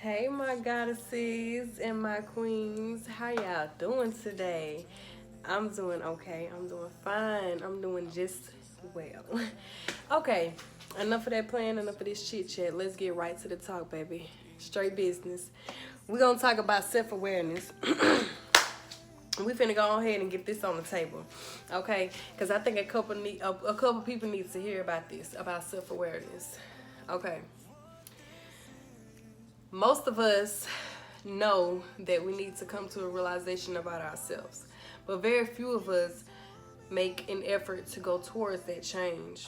Hey, my goddesses and my queens. How y'all doing today? I'm doing okay. I'm doing fine. I'm doing just well. Okay, enough of that playing, enough of this chit chat. Let's get right to the talk, baby. Straight business. We're going to talk about self awareness. We finna go ahead and get this on the table, okay? Because I think a couple people need to hear about this, about self awareness. Okay, most of us know that we need to come to a realization about ourselves, but very few of us make an effort to go towards that change.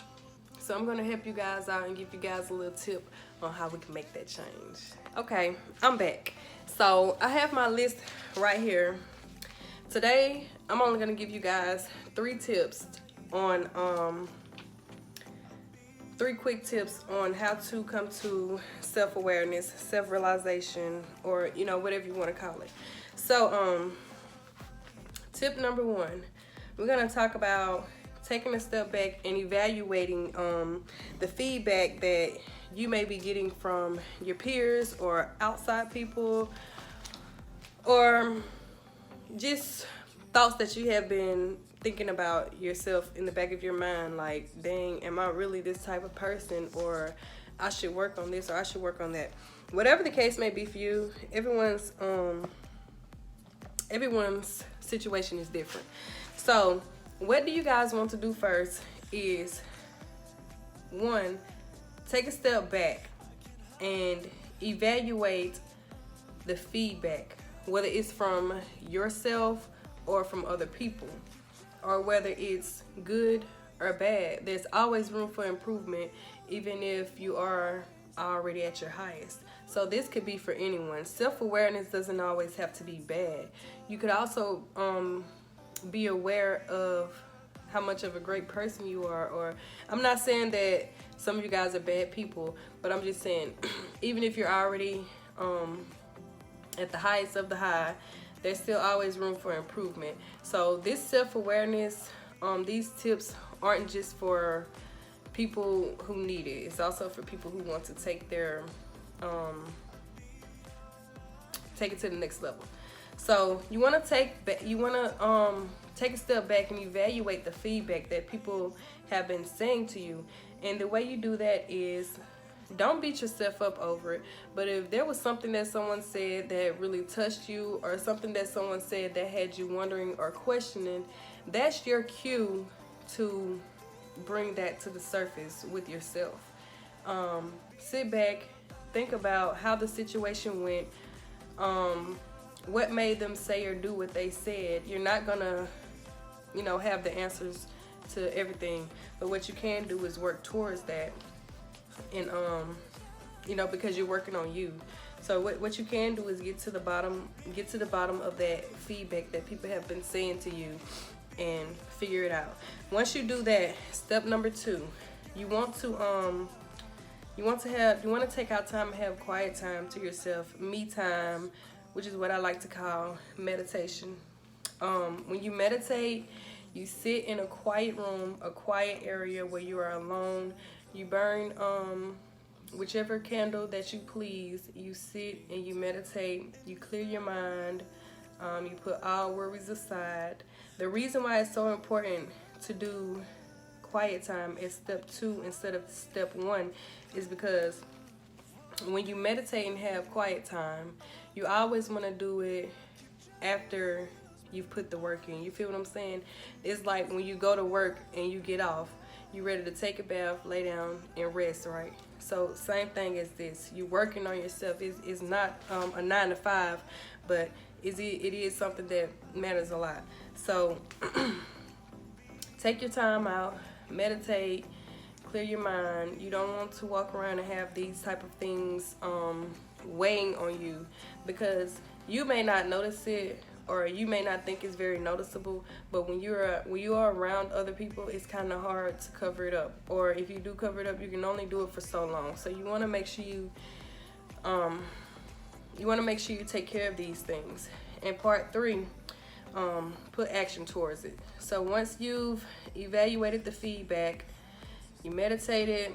So I'm gonna help you guys out and give you guys a little tip on how we can make that change. Okay, I'm back. So I have my list right here. Today, I'm only gonna give you guys on three quick tips on how to come to self-awareness, self-realization, or whatever you want to call it. So tip number one, we're going to talk about taking a step back and evaluating the feedback that you may be getting from your peers or outside people, or just thoughts that you have been thinking about yourself in the back of your mind, like, dang, am I really this type of person, or I should work on this, or I should work on that. Whatever the case may be for you, everyone's situation is different. So what do you guys want to do first is, one, take a step back and evaluate the feedback, whether it's from yourself or from other people, or whether it's good or bad. There's always room for improvement, even if you are already at your highest. So this could be for anyone. Self-awareness doesn't always have to be bad. You could also be aware of how much of a great person you are. Or I'm not saying that some of you guys are bad people, but I'm just saying, even if you're already at the highest of the high, there's still always room for improvement. So this self-awareness, these tips aren't just for people who need it. It's also for people who want to take their take it to the next level. So you want to take a step back and evaluate the feedback that people have been saying to you. And the way you do that is, don't beat yourself up over it, but if there was something that someone said that really touched you, or something that someone said that had you wondering or questioning, that's your cue to bring that to the surface with yourself. Sit back, think about how the situation went, what made them say or do what they said. You're not gonna, have the answers to everything, but what you can do is work towards that. And because you're working on you. So what you can do is get to the bottom of that feedback that people have been saying to you, and figure it out. Once you do that, step number two, you want to take out time and have quiet time to yourself, me time, which is what I like to call meditation. When you meditate, you sit in a quiet room, a quiet area where you are alone. You burn whichever candle that you please. You sit and you meditate. You clear your mind. You put all worries aside. The reason why it's so important to do quiet time as step two instead of step one is because when you meditate and have quiet time, you always want to do it after you've put the work in. You feel what I'm saying? It's like when you go to work and you get off, you're ready to take a bath, lay down, and rest, right? So same thing as this. You're working on yourself. It's not a 9 to 5, but it is something that matters a lot. So take your time out, meditate, clear your mind. You don't want to walk around and have these type of things weighing on you, because you may not notice it, or you may not think it's very noticeable, but when you are around other people, it's kind of hard to cover it up. Or if you do cover it up, you can only do it for so long. So you want to make sure you take care of these things. And part three, put action towards it. So once you've evaluated the feedback, you meditated,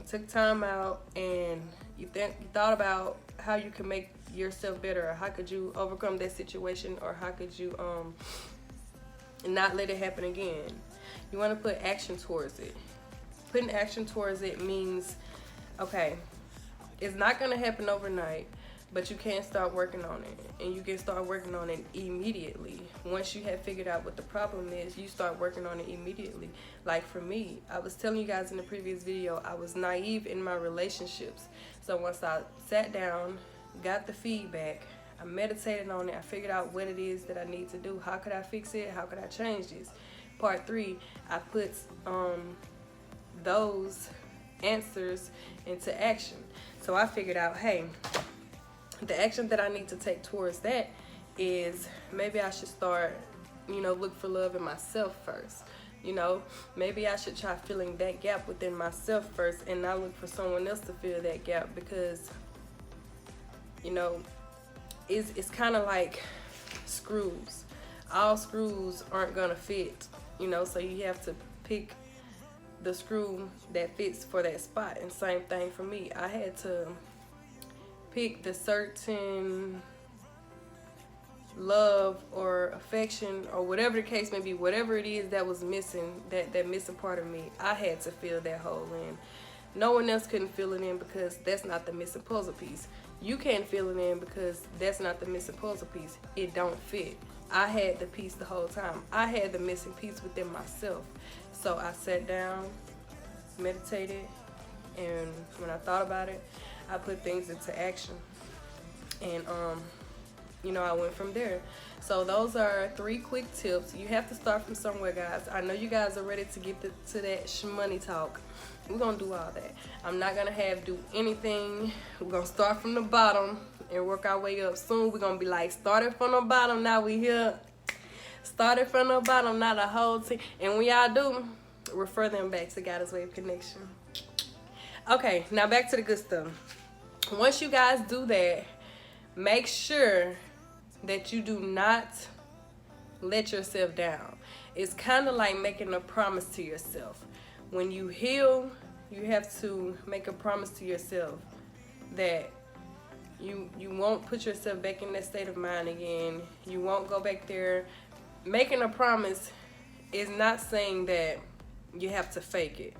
took time out, and You thought about how you can make yourself better, or how could you overcome that situation, or how could you not let it happen again. You want to put action towards it. Putting action towards it means, okay, it's not going to happen overnight, but you can start working on it, and you can start working on it immediately. Once you have figured out what the problem is, you start working on it immediately. Like for me, I was telling you guys in the previous video, I was naive in my relationships. So once I sat down, got the feedback, I meditated on it, I figured out what it is that I need to do. How could I fix it? How could I change this? Part 3, I put those answers into action. So I figured out, hey, the action that I need to take towards that is maybe I should start, look for love in myself first. Maybe I should try filling that gap within myself first, and not look for someone else to fill that gap, because it's kind of like screws. All screws aren't gonna fit, so you have to pick the screw that fits for that spot. And same thing for me, I had to pick the certain love or affection, or whatever the case may be, whatever it is that was missing, that missing part of me, I had to fill that hole in. No one else couldn't fill it in, because that's not the missing puzzle piece. You can't fill it in, because that's not the missing puzzle piece. It don't fit. I had the piece the whole time. I had the missing piece within myself. So I sat down, meditated, and when I thought about it, I put things into action. And I went from there. So those are 3 quick tips. You have to start from somewhere, guys. I know you guys are ready to get to that shmoney talk. We're gonna do all that. I'm not gonna do anything. We're gonna start from the bottom and work our way up. Soon we're gonna be like, started from the bottom, now we here. Started from the bottom, now the whole team. And when y'all do, refer them back to Goddess Wave Connection. Okay, now back to the good stuff. Once you guys do that, make sure that you do not let yourself down. It's kind of like making a promise to yourself. When you heal, you have to make a promise to yourself that you won't put yourself back in that state of mind again. You won't go back there. Making a promise is not saying that you have to fake it.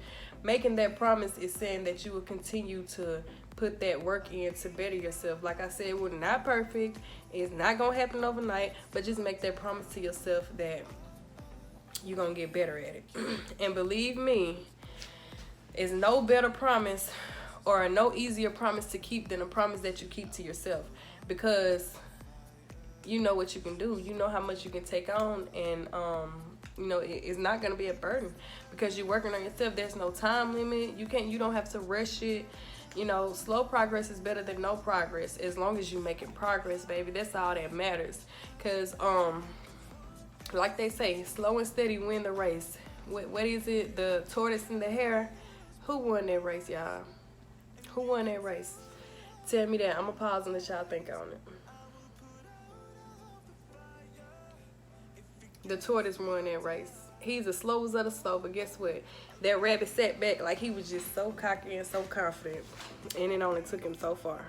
Making that promise is saying that you will continue to put that work in to better yourself. Like I said, we're not perfect. It's not gonna happen overnight, but just make that promise to yourself that you're gonna get better at it. And believe me, it's no better promise or no easier promise to keep than a promise that you keep to yourself, because you know what you can do. You know how much you can take on, and it's not gonna be a burden because you're working on yourself. There's no time limit. You don't have to rush it. Slow progress is better than no progress. As long as you're making progress, baby, that's all that matters. Cause like they say, slow and steady win the race. What is it? The tortoise and the hare? Who won that race, y'all? Who won that race? Tell me that. I'm gonna pause and let y'all think on it. The tortoise won that race. He's the slowest of the slow, but guess what? That rabbit sat back like he was just so cocky and so confident, and it only took him so far.